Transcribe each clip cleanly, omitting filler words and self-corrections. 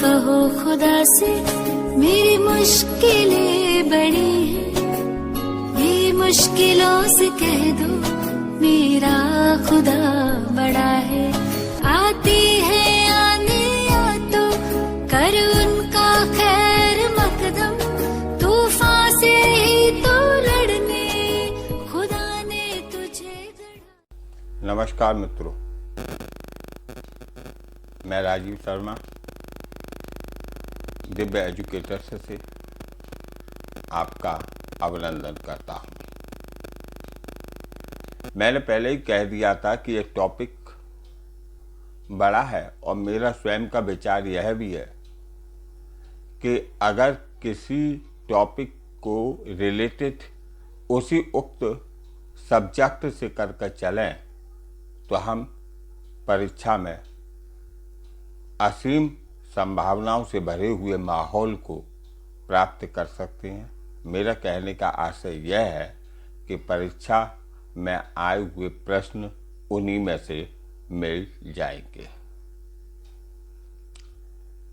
कहो खुदा से मेरी मुश्किलें बड़ी हैं, ये मुश्किलों से कह दो मेरा खुदा बड़ा है। आती है आने या तो कर उनका खैर मकदम, तूफान से ही तो लड़ने खुदा ने तुझे गढ़ा। नमस्कार मित्रों, मैं राजीव शर्मा दिव्य एजुकेटर्स से आपका अभिनंदन करता हूं। मैंने पहले ही कह दिया था कि ये टॉपिक बड़ा है और मेरा स्वयं का विचार यह भी है कि अगर किसी टॉपिक को रिलेटेड उसी उक्त सब्जेक्ट से करके चलें तो हम परीक्षा में असीम संभावनाओं से भरे हुए माहौल को प्राप्त कर सकते हैं। मेरा कहने का आशय यह है कि परीक्षा में आए हुए प्रश्न उन्हीं में से मिल जाएंगे।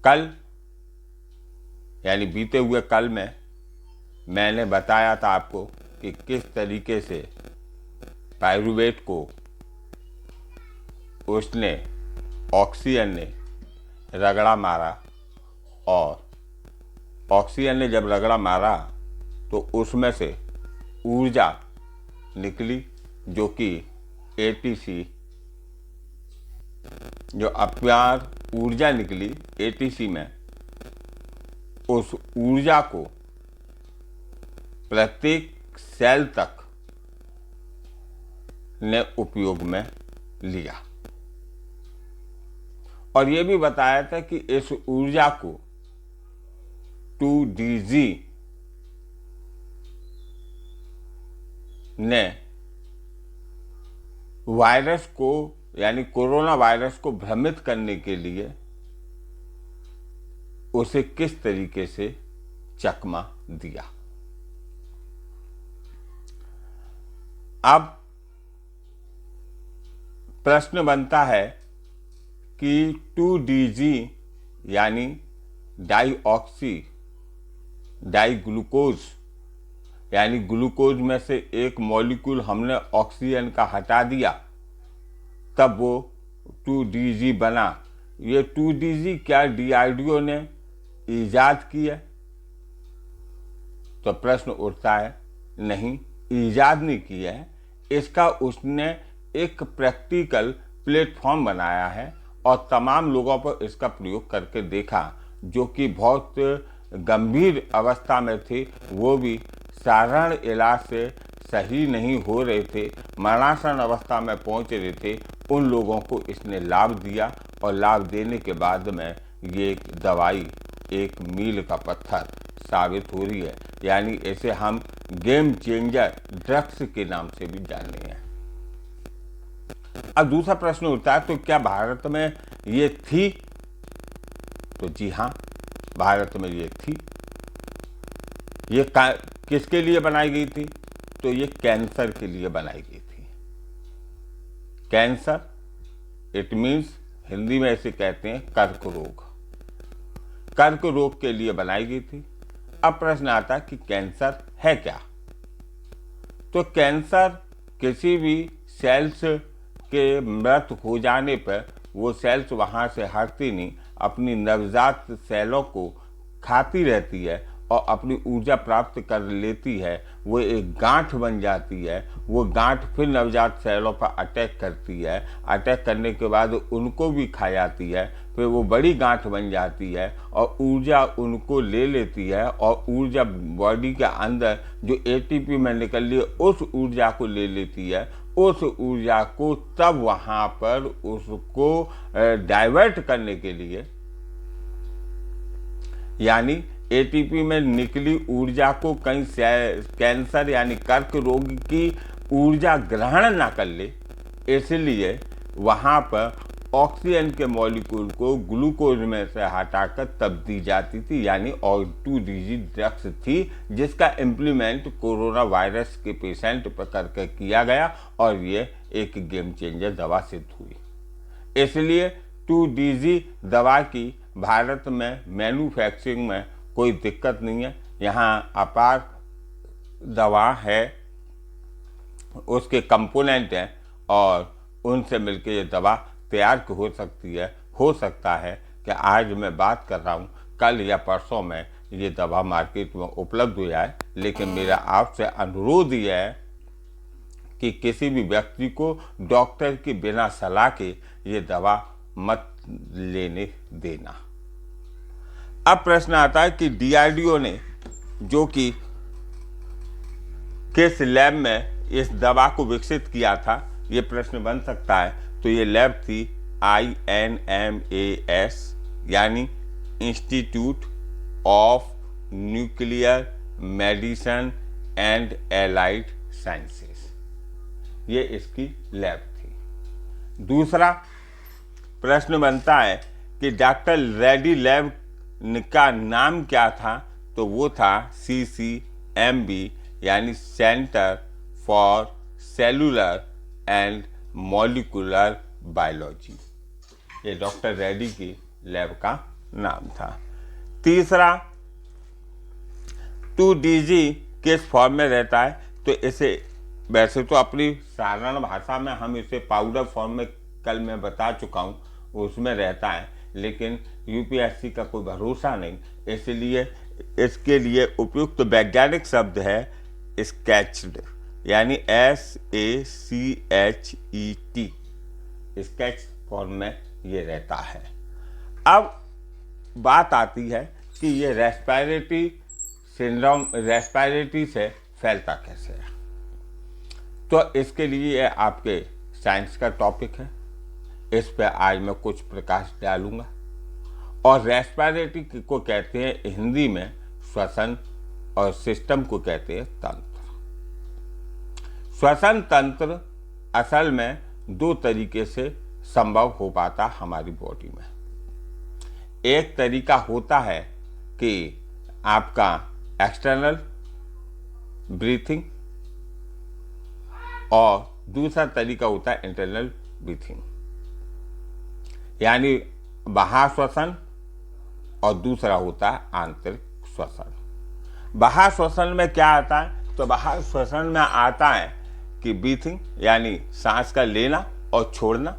कल यानी बीते हुए कल में मैंने बताया था आपको कि किस तरीके से पायरुवेट को उसने ऑक्सीजन ने रगड़ा मारा, और ऑक्सीजन ने जब रगड़ा मारा तो उसमें से ऊर्जा निकली जो कि एटीसी, जो अपार ऊर्जा निकली एटीसी में, उस ऊर्जा को प्रत्येक सेल तक ने उपयोग में लिया। और ये भी बताया था कि इस ऊर्जा को 2DG ने वायरस को यानी कोरोना वायरस को भ्रमित करने के लिए उसे किस तरीके से चकमा दिया। अब प्रश्न बनता है कि 2DG यानी डाईग्लूकोज यानी ग्लूकोज में से एक मॉलिक्यूल हमने ऑक्सीजन का हटा दिया, तब वो 2DG बना। ये 2DG क्या डीआरडीओ ने ईजाद की है? तो प्रश्न उठता है, नहीं, ईजाद नहीं की है, इसका उसने एक प्रैक्टिकल प्लेटफॉर्म बनाया है और तमाम लोगों पर इसका प्रयोग करके देखा, जो कि बहुत गंभीर अवस्था में थे, वो भी साधारण इलाज से सही नहीं हो रहे थे, मरणासन अवस्था में पहुंच रहे थे, उन लोगों को इसने लाभ दिया। और लाभ देने के बाद में ये दवाई एक मील का पत्थर साबित हो रही है। यानी इसे हम गेम चेंजर ड्रग्स के नाम से भी जानते हैं। अब दूसरा प्रश्न उठता है, तो क्या भारत में ये थी? तो जी हाँ, भारत में ये थी। ये किसके लिए बनाई गई थी? तो ये कैंसर के लिए बनाई गई थी। कैंसर, इट मीन्स हिंदी में ऐसे कहते हैं कर्क रोग। कर्क रोग के लिए बनाई गई थी। अब प्रश्न आता है कि कैंसर है क्या? तो कैंसर किसी भी सेल्स के मृत हो जाने पर वो सेल्स वहाँ से हटती नहीं, अपनी नवजात सेलों को खाती रहती है और अपनी ऊर्जा प्राप्त कर लेती है। वो एक गांठ बन जाती है, वो गांठ फिर नवजात सेलों पर अटैक करती है, अटैक करने के बाद उनको भी खा जाती है, फिर वो बड़ी गांठ बन जाती है और ऊर्जा उनको ले लेती है, और ऊर्जा बॉडी के अंदर जो एटीपी में निकल रही है उस ऊर्जा को ले लेती है। उस ऊर्जा को तब वहाँ पर उसको डाइवर्ट करने के लिए, यानी एटीपी में निकली ऊर्जा को कहीं कैंसर यानी कर्क रोग की ऊर्जा ग्रहण ना कर ले, इसलिए वहाँ पर ऑक्सीजन के मॉलिक्यूल को ग्लूकोज में से हटाकर तब दी जाती थी, यानी और 2DG ड्रग्स थी, जिसका इम्प्लीमेंट कोरोना वायरस के पेशेंट पर करके किया गया और ये एक गेम चेंजर दवा सिद्ध हुई। इसलिए 2DG दवा की भारत में मैन्युफैक्चरिंग में कोई दिक्कत नहीं है। यहाँ अपार दवा है, उसके कंपोनेंट हैं और उनसे मिलकर ये दवा तैयार हो सकती है। हो सकता है कि आज मैं बात कर रहा हूँ, कल या परसों में ये दवा मार्केट में उपलब्ध हो जाए। लेकिन मेरा आपसे अनुरोध यह है कि किसी भी व्यक्ति को डॉक्टर की बिना सलाह के ये दवा मत लेने देना। अब प्रश्न आता है कि DRDO ने जो कि किस लैब में इस दवा को विकसित किया था, ये प्रश्न बन सकता है। तो ये लैब थी INMAS यानी institute of nuclear medicine and allied sciences, ये इसकी लैब थी। दूसरा प्रश्न बनता है कि डॉक्टर रेड्डी लैब का नाम क्या था? तो वो था CCMB यानी centre for cellular and molecular biology. ये डॉक्टर रेड्डी की लैब का नाम था। तीसरा 2DG किस फॉर्म में रहता है? तो इसे वैसे तो अपनी साधारण भाषा में हम इसे पाउडर फॉर्म में कल मैं बता चुका हूँ, उसमें रहता है। लेकिन UPSC का कोई भरोसा नहीं, इसलिए इसके लिए उपयुक्त वैज्ञानिक शब्द है स्केच्ड यानी SACHET। स्केच फॉर्म में ये रहता है। अब बात आती है कि ये रेस्पिरेटरी सिंड्रोम रेस्पिरेटरी से फैलता कैसे है। तो इसके लिए ये आपके साइंस का टॉपिक है, इस पर आज मैं कुछ प्रकाश डालूंगा। और रेस्पिरेटरी को कहते हैं हिंदी में श्वसन और सिस्टम को कहते हैं तंत्र। श्वसन तंत्र असल में दो तरीके से संभव हो पाता हमारी बॉडी में। एक तरीका होता है कि आपका एक्सटर्नल ब्रीथिंग और दूसरा तरीका होता है इंटरनल ब्रीथिंग, यानी बाह्य श्वसन और दूसरा होता है आंतरिक श्वसन। बाह्य श्वसन में क्या आता है? तो बाह्य श्वसन में आता है कि ब्रीथिंग यानी सांस का लेना और छोड़ना।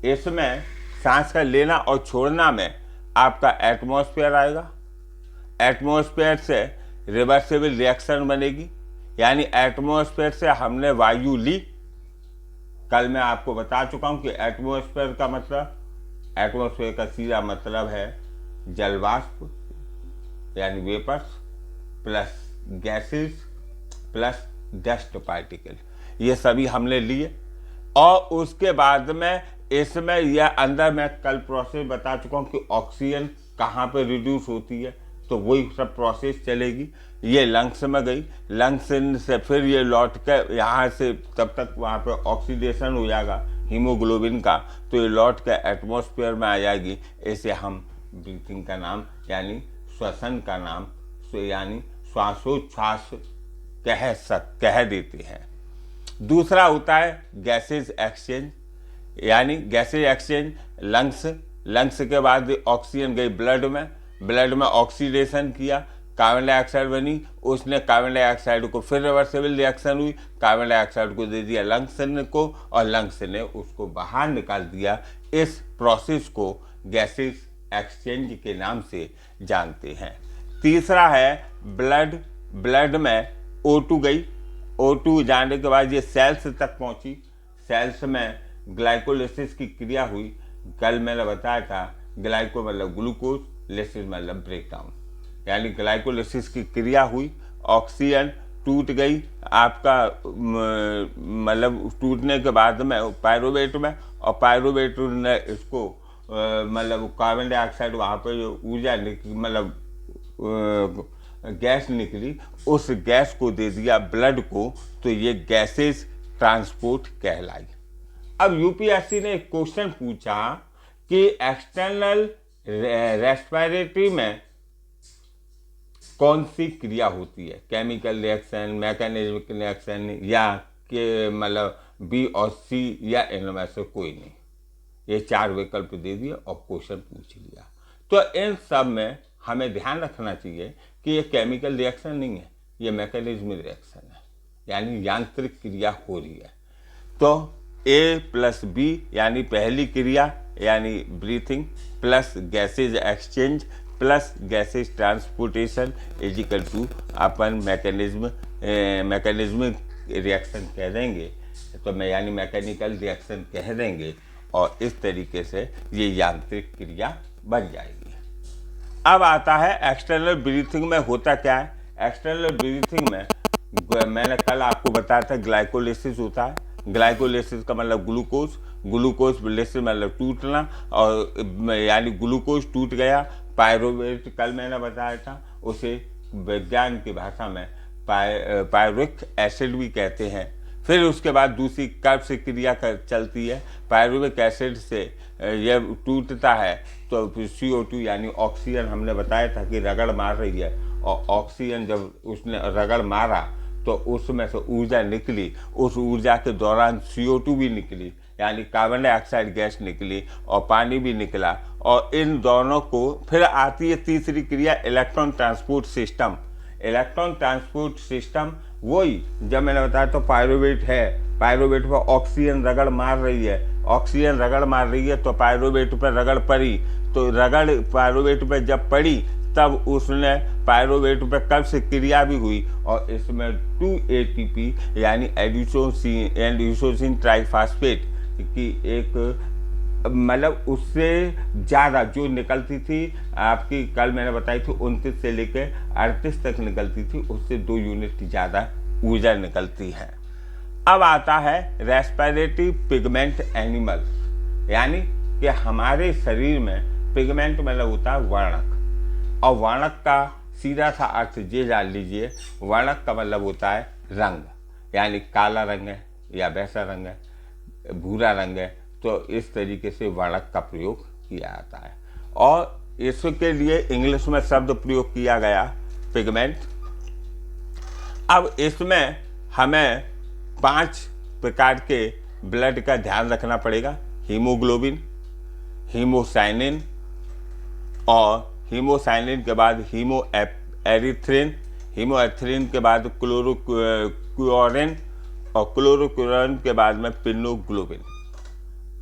इसमें सांस का लेना और छोड़ना में आपका एटमॉस्फेयर आएगा। एटमॉस्फेयर से रिवर्सिबल रिएक्शन बनेगी, यानी एटमॉस्फेयर से हमने वायु ली। कल मैं आपको बता चुका हूं कि एटमॉस्फेयर का मतलब, एटमॉस्फेयर का सीधा मतलब है जलवाष्प यानी vapours plus gases plus dust particle, ये सभी हमने लिए। और उसके बाद में इसमें यह अंदर मैं कल प्रोसेस बता चुका हूं कि ऑक्सीजन कहाँ पे रिड्यूस होती है, तो वही सब प्रोसेस चलेगी। ये लंग्स में गई, लंग्स से फिर ये लौट के यहाँ से तब तक वहाँ पे ऑक्सीडेशन हो जाएगा हीमोग्लोबिन का, तो ये लौट के एटमॉस्फेयर में आ जाएगी। इसे हम ब्रीथिंग का नाम यानी श्वसन का नाम यानी श्वासोच्छ्वास कह देते हैं। दूसरा होता है गैसेज एक्सचेंज, यानी गैसेज एक्सचेंज लंग्स के बाद ऑक्सीजन गई ब्लड में ऑक्सीडेशन किया, कार्बन डाइऑक्साइड बनी, उसने कार्बन डाइऑक्साइड को फिर रिवर्सिबल रिएक्शन हुई, कार्बन डाइऑक्साइड को दे दिया लंग्स को और लंग्स ने उसको बाहर निकाल दिया। इस प्रोसेस को गैसेज एक्सचेंज के नाम से जानते हैं। तीसरा है ब्लड में O2 गई, O2 जाने के बाद ये सेल्स तक पहुंची, सेल्स में ग्लाइकोलिसिस की क्रिया हुई। कल मैंने बताया था ग्लाइको मतलब ग्लूकोज, लिसिस मतलब ब्रेकडाउन, यानी ग्लाइकोलिसिस की क्रिया हुई, ऑक्सीजन टूट गई आपका, मतलब टूटने के बाद में पायरुवेट में, और पायरुवेट ने इसको मतलब कार्बन डाइऑक्साइड वहाँ पर जो ऊर्जा मतलब गैस निकली, उस गैस को दे दिया ब्लड को, तो ये गैसेस ट्रांसपोर्ट कहलाई। अब यूपीएससी ने एक क्वेश्चन पूछा कि एक्सटर्नल रेस्पिरेटरी में कौन सी क्रिया होती है, केमिकल रिएक्शन, मैकेनिज्मिक रिएक्शन, या के मतलब बी और सी, या इनमें से कोई नहीं। ये 4 विकल्प दे दिए और क्वेश्चन पूछ लिया। तो इन सब में हमें ध्यान रखना चाहिए कि ये केमिकल रिएक्शन नहीं है, ये मैकेनिज्म रिएक्शन है, यानी यांत्रिक क्रिया हो रही है। तो A+B यानी पहली क्रिया यानी breathing plus gases exchange plus gases transportation is equal to अपन मैकेनिज्म रिएक्शन कह देंगे, तो मैं यानी मैकेनिकल रिएक्शन कह देंगे और इस तरीके से ये यांत्रिक क्रिया बन जाएगी। अब आता है एक्सटर्नल ब्रीथिंग में होता क्या है। एक्सटर्नल ब्रीथिंग में मैंने कल आपको बताया था ग्लाइकोलिसिस होता है। ग्लाइकोलिसिस का मतलब ग्लूकोज लिसिस मतलब टूटना, और यानी ग्लूकोज टूट गया। पायरुवेट कल मैंने बताया था, उसे विज्ञान की भाषा में पायरुविक एसिड भी कहते हैं। फिर उसके बाद दूसरी कर्ब से क्रिया चलती है, पायरुविक एसिड से यह टूटता है तो CO2 यानी ऑक्सीजन हमने बताया था कि रगड़ मार रही है, और ऑक्सीजन जब उसने रगड़ मारा तो उसमें से ऊर्जा निकली, उस ऊर्जा के दौरान CO2 भी निकली यानी कार्बन डाइऑक्साइड गैस निकली और पानी भी निकला, और इन दोनों को फिर आती है तीसरी क्रिया electron transport system. Electron transport system वही जब मैंने बताया तो पायरुवेट है, पायरुवेट पर ऑक्सीजन रगड़ मार रही है, ऑक्सीजन रगड़ मार रही है तो पायरुवेट पर रगड़ पड़ी, तो रगड़ पायरुवेट पर जब पड़ी तब उसने पायरुवेट पर कर्ब से क्रिया भी हुई और इसमें 2 ATP यानी एडिनोसिन ट्राइफॉस्फेट की एक मतलब उससे ज़्यादा जो निकलती थी आपकी कल मैंने बताई थी 29 से लेकर 38 तक निकलती थी, उससे 2 यूनिट ज़्यादा ऊर्जा निकलती है। अब आता है रेस्पिरेटरी पिगमेंट एनिमल, यानी कि हमारे शरीर में पिगमेंट मतलब होता है वर्णक, और वर्णक का सीधा सा अर्थ ये जान लीजिए, वर्णक का मतलब होता है रंग, यानी काला रंग है या वैसा रंग है, भूरा रंग है, तो इस तरीके से वर्णक का प्रयोग किया जाता है। और इसके लिए इंग्लिश में शब्द प्रयोग किया गया पिगमेंट। अब इसमें हमें 5 प्रकार के ब्लड का ध्यान रखना पड़ेगा, हीमोग्लोबिन, हीमोसाइनिन, और हीमोसाइनिन के बाद हीमोएरिथ्रिन, हीमोएरिथ्रिन के बाद क्लोरोक्यूरिन, और क्लोरोक्यूरिन के बाद में पिनोग्लोबिन।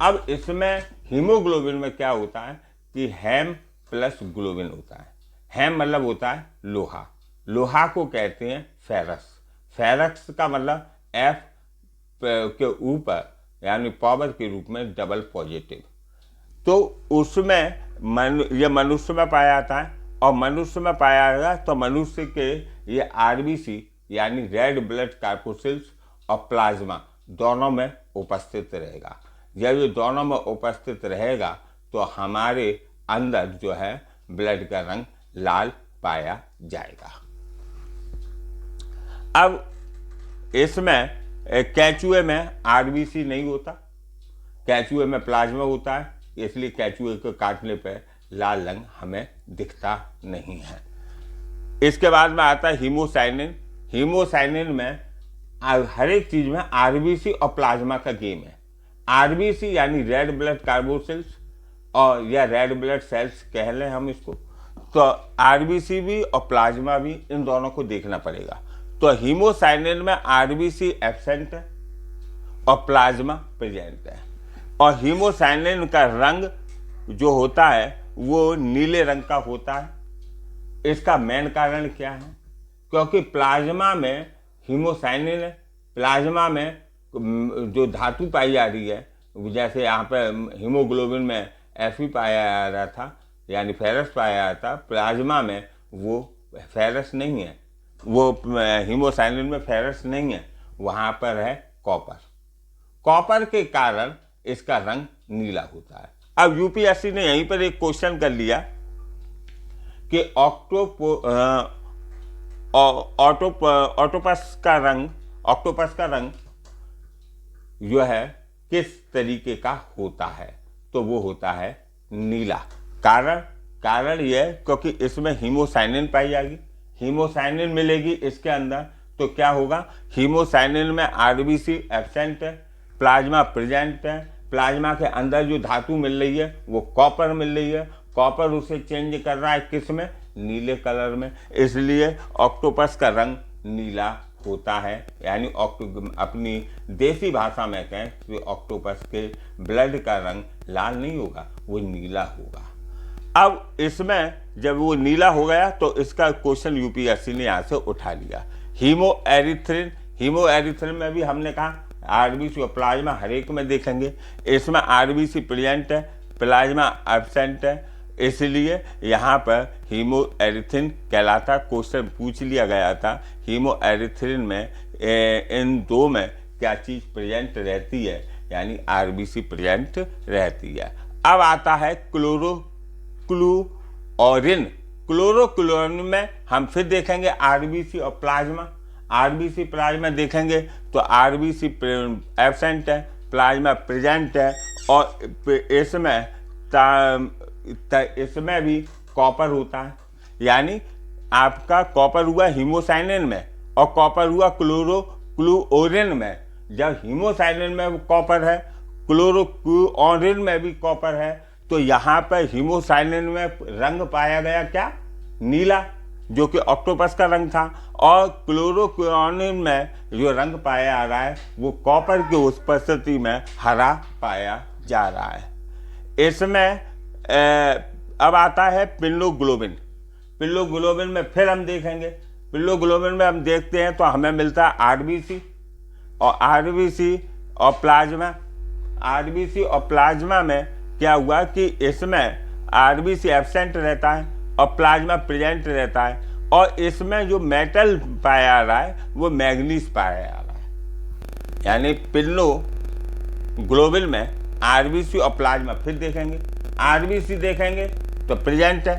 अब इसमें हीमोग्लोबिन में क्या होता है कि हेम प्लस ग्लोबिन होता है। हेम मतलब होता है लोहा, लोहा को कहते हैं फेरस, फेरस का मतलब F के ऊपर यानी पावर के रूप में डबल पॉजिटिव, तो उसमें ये मनुष्य में पाया जाता है, और मनुष्य में पाया जाएगा तो मनुष्य के ये RBC यानी रेड ब्लड कार्पोसिल्स और प्लाज्मा दोनों में उपस्थित रहेगा। जब ये दोनों में उपस्थित रहेगा तो हमारे अंदर जो है ब्लड का रंग लाल पाया जाएगा। अब इसमें कैचुए में RBC नहीं होता, कैचुए में प्लाज्मा होता है, इसलिए कैचुए को काटने पर लाल रंग हमें दिखता नहीं है। इसके बाद में आता है हीमोसाइनिन। हीमोसाइनिन में हर एक चीज में RBC और प्लाज्मा का गेम है। RBC यानी रेड ब्लड कार्बोसिल्स और या रेड ब्लड सेल्स कह लें हम इसको, तो RBC भी और प्लाज्मा भी इन दोनों को देखना पड़ेगा। तो हीमोसाइनिन में RBC एब्सेंट है और प्लाज्मा प्रेजेंट है, और हीमोसाइनिन का रंग जो होता है वो नीले रंग का होता है। इसका मेन कारण क्या है? क्योंकि प्लाज्मा में हीमोसाइनिन है, प्लाज्मा में जो धातु पाई जा रही है, जैसे यहाँ पे हीमोग्लोबिन में Fe पाया जा रहा था यानी फेरस पाया जाता था, प्लाज्मा में वो फेरस नहीं है, वो हीमोसाइनिन में फेरस नहीं है, वहाँ पर है कॉपर। कॉपर के कारण इसका रंग नीला होता है। अब यूपीएससी ने यहीं पर एक क्वेश्चन कर लिया कि ऑक्टोपस का रंग जो है किस तरीके का होता है, तो वो होता है नीला। कारण यह क्योंकि इसमें हीमोसाइनिन पाई जाएगी, हीमोसाइनिन मिलेगी इसके अंदर, तो क्या होगा, हीमोसाइनिन में RBC एब्सेंट है, प्लाज्मा प्रेजेंट है, प्लाज्मा के अंदर जो धातु मिल रही है वो कॉपर मिल रही है। कॉपर उसे चेंज कर रहा है किस में? नीले कलर में। इसलिए ऑक्टोपस का रंग नीला होता है। यानी अपनी देसी भाषा में कहें तो ऑक्टोपस के ब्लड का रंग लाल नहीं होगा, वो नीला होगा। अब इसमें जब वो नीला हो गया तो इसका क्वेश्चन यूपीएससी ने यहाँ से उठा लिया। हीमो एरिथ्रिन में भी हमने कहा आरबीसी और प्लाज्मा हर एक में देखेंगे। इसमें आरबीसी प्रेजेंट है, प्लाज्मा एब्सेंट है, इसलिए यहाँ पर हीमो एरिथ्रिन कहलाता। क्वेश्चन पूछ लिया गया था हीमो एरिथ्रिन में इन दो में क्या चीज़ प्रेजेंट रहती है, यानी आरबीसी प्रेजेंट रहती है। अब आता है क्लोरोक्लोरिन में हम फिर देखेंगे आरबीसी और प्लाज्मा। आरबीसी प्लाज्मा देखेंगे तो आरबीसी एब्सेंट है, प्लाज्मा प्रेजेंट है, और इसमें भी कॉपर होता है। यानी आपका कॉपर हुआ हीमोसाइनिन में और कॉपर हुआ क्लोरोक्लोरिन में। जब हीमोसाइनिन में कॉपर है, क्लोरोक्लोरिन में भी कॉपर है, तो यहाँ पर हीमोसाइनिन में रंग पाया गया क्या? नीला, जो कि ऑक्टोपस का रंग था, और क्लोरोक्लोरिन में जो रंग पाया जा रहा है वो कॉपर की उपस्थिति में हरा पाया जा रहा है। इसमें अब आता है पिल्लोग्लोबिन में फिर हम देखेंगे। पिल्लोग्लोबिन में हम देखते हैं तो हमें मिलता है आरबीसी और प्लाज्मा में क्या हुआ कि इसमें आरबीसी एब्सेंट रहता है और प्लाज्मा प्रेजेंट रहता है, और इसमें जो मेटल पाया जा रहा है वो मैग्नीज पाया जा रहा है। यानी पिल्लोग्लोबिन में आरबीसी और प्लाज्मा फिर देखेंगे। आरबीसी देखेंगे तो प्रेजेंट है,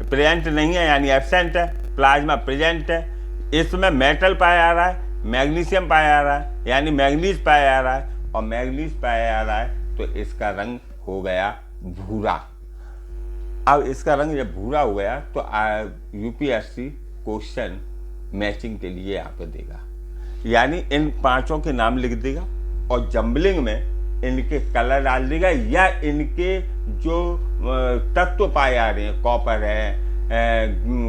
प्रेजेंट नहीं है यानी एब्सेंट है, प्लाज्मा प्रेजेंट है। इसमें मेटल पाया जा रहा है, मैग्नीशियम पाया जा रहा है, यानी मैग्नीज पाया जा रहा है, और मैग्नीज पाया जा रहा है तो इसका रंग हो गया भूरा। अब इसका रंग जब भूरा हो गया तो यूपीएससी क्वेश्चन मैचिंग के लिए यहाँ पे देगा, यानी इन पांचों के नाम लिख देगा और जंबलिंग में इनके कलर डाल देगा, या इनके जो तत्व पाए जा रहे हैं, कॉपर है,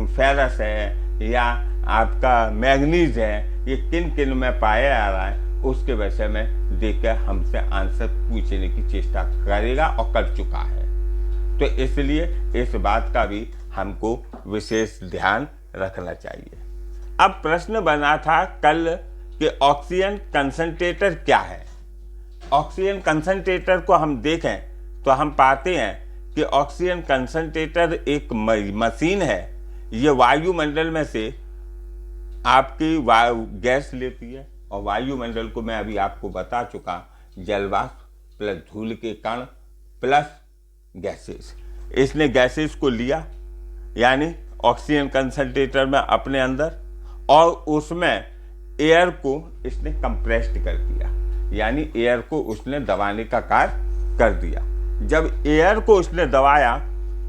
फेरस है, या आपका मैग्नीज है, ये किन किन में पाया जा रहा है उसके विषय में देखकर हमसे आंसर पूछने की चेष्टा करेगा और कर चुका है। तो इसलिए इस बात का भी हमको विशेष ध्यान रखना चाहिए। अब प्रश्न बना था कल कि ऑक्सीजन कंसंट्रेटर क्या है। ऑक्सीजन कंसंट्रेटर को हम देखें तो हम पाते हैं कि ऑक्सीजन कंसंट्रेटर एक मशीन है। ये वायुमंडल में से आपकी गैस लेती है, और वायुमंडल को मैं अभी आपको बता चुका, जलवाष्प प्लस धूल के कण प्लस गैसेस। इसने गैसेस को लिया यानी ऑक्सीजन कंसंट्रेटर में अपने अंदर, और उसमें एयर को इसने कंप्रेस्ड कर दिया, यानी एयर को उसने दबाने का कार्य कर दिया। जब एयर को उसने दबाया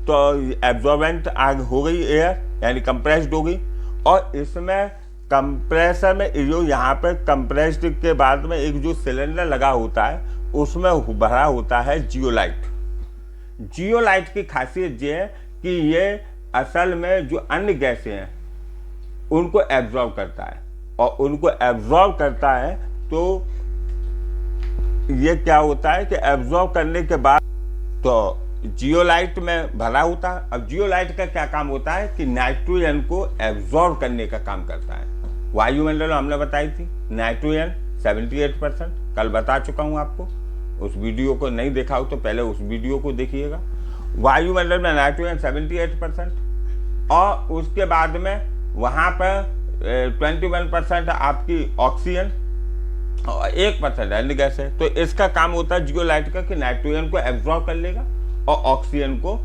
तो एब्जॉर्बेंट आग हो गई एयर, यानी कंप्रेस्ड हो गई, और इसमें कंप्रेसर में जो यहाँ पे कंप्रेस्ड के बाद में एक जो सिलेंडर लगा होता है उसमें भरा होता है जियोलाइट। जियोलाइट की खासियत ये है कि ये असल में जो अन्य गैसें हैं उनको एब्जॉर्ब करता है, और उनको एब्जॉर्ब करता है तो ये क्या होता है कि एब्जॉर्ब करने के बाद तो जियोलाइट में भरा होता है। अब जियोलाइट का क्या काम होता है कि नाइट्रोजन को एब्जॉर्ब करने का काम करता है। वायुमंडल हमने बताई थी नाइट्रोजन 78%, कल बता चुका हूं आपको। उस वीडियो को नहीं देखा हो तो पहले उस वीडियो को देखिएगा। वायुमंडल में नाइट्रोजन 78%, और उसके बाद में वहां पर 21% आपकी ऑक्सीजन और 1% अन्य गैस है। तो इसका काम होता है जियोलाइट का कि नाइट्रोजन को एब्जॉर्ब कर लेगा और ऑक्सीजन को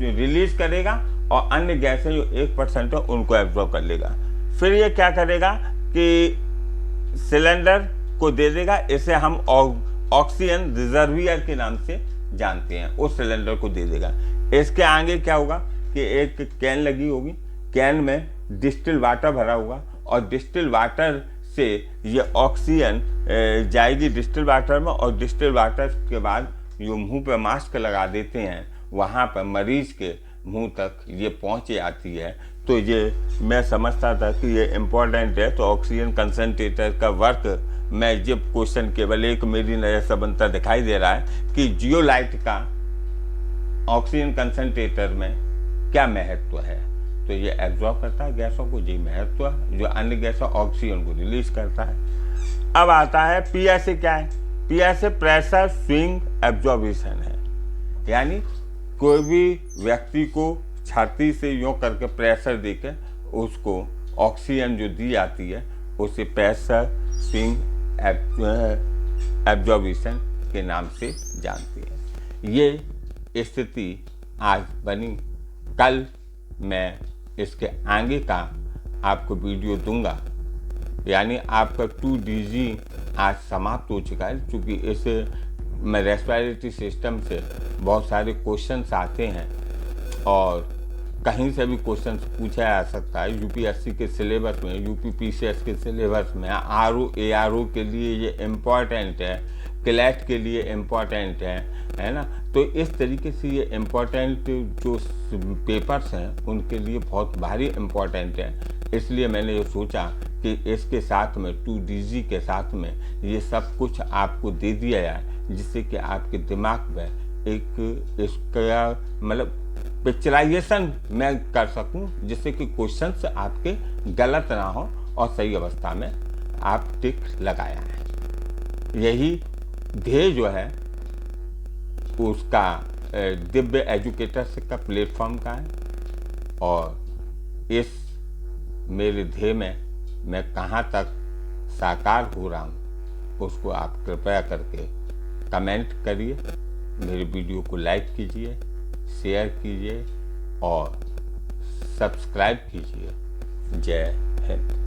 रिलीज करेगा, और अन्य गैसें जो 1% है उनको एब्जॉर्ब कर लेगा। फिर ये क्या करेगा कि सिलेंडर को दे देगा, इसे हम ऑक्सीजन रिजर्वियर के नाम से जानते हैं, उस सिलेंडर को दे देगा। इसके आगे क्या होगा कि एक कैन लगी होगी, कैन में डिस्टिल वाटर भरा होगा, और डिस्टिल वाटर से ये ऑक्सीजन जाएगी डिस्टिल वाटर में, और डिस्टिल वाटर के बाद जो मुंह पे मास्क लगा देते हैं वहाँ पर मरीज के मुंह तक ये पहुँच जाती है। तो ये मैं समझता था कि ये इम्पोर्टेंट है। तो ऑक्सीजन कंसनट्रेटर का वर्क मैं जब क्वेश्चन केवल एक मेरी नज़र से बनता दिखाई दे रहा है कि जियोलाइट का ऑक्सीजन कंसनट्रेटर में क्या महत्व है। तो ये एब्जॉर्ब करता है गैसों को, जी महत्व, जो अन्य गैसों ऑक्सीजन को रिलीज करता है। अब आता है पीएसए क्या है। पीएसए प्रेशर स्विंग एब्जॉर्बिशन है, यानी कोई भी व्यक्ति को छाती से यूँ करके प्रेशर देकर उसको ऑक्सीजन जो दी जाती है उसे प्रेशर स्विंग एब्जॉर्बिशन के नाम से जानते हैं। ये स्थिति आज बनी। कल मैं इसके आगे का आपको वीडियो दूंगा, यानी आपका 2DG आज समाप्त हो चुका है, क्योंकि इस रेस्पिरेटरी सिस्टम से बहुत सारे क्वेश्चंस आते हैं और कहीं से भी क्वेश्चन पूछा जा सकता है। यूपीएससी के सिलेबस में, यूपीपीसीएस के सिलेबस में, आरओ एआरओ के लिए ये इम्पॉर्टेंट है, क्लैट के लिए इम्पॉर्टेंट है ना। तो इस तरीके से ये इम्पॉर्टेंट जो पेपर्स हैं उनके लिए बहुत भारी इम्पॉर्टेंट है। इसलिए मैंने ये सोचा कि इसके साथ में 2DG के साथ में ये सब कुछ आपको दे दिया जाए, जिससे कि आपके दिमाग में एक इसका मतलब पिक्चराइजेशन मैं कर सकूं, जिससे कि क्वेश्चंस आपके गलत ना हो और सही अवस्था में आप टिक लगाया है। यही ध्येय जो है उसका दिव्य एजुकेटर्स का प्लेटफॉर्म का है, और इस मेरे ध्येय में मैं कहाँ तक साकार हो रहा हूँ उसको आप कृपया करके कमेंट करिए, मेरे वीडियो को लाइक कीजिए, शेयर कीजिए और सब्सक्राइब कीजिए। जय हिंद।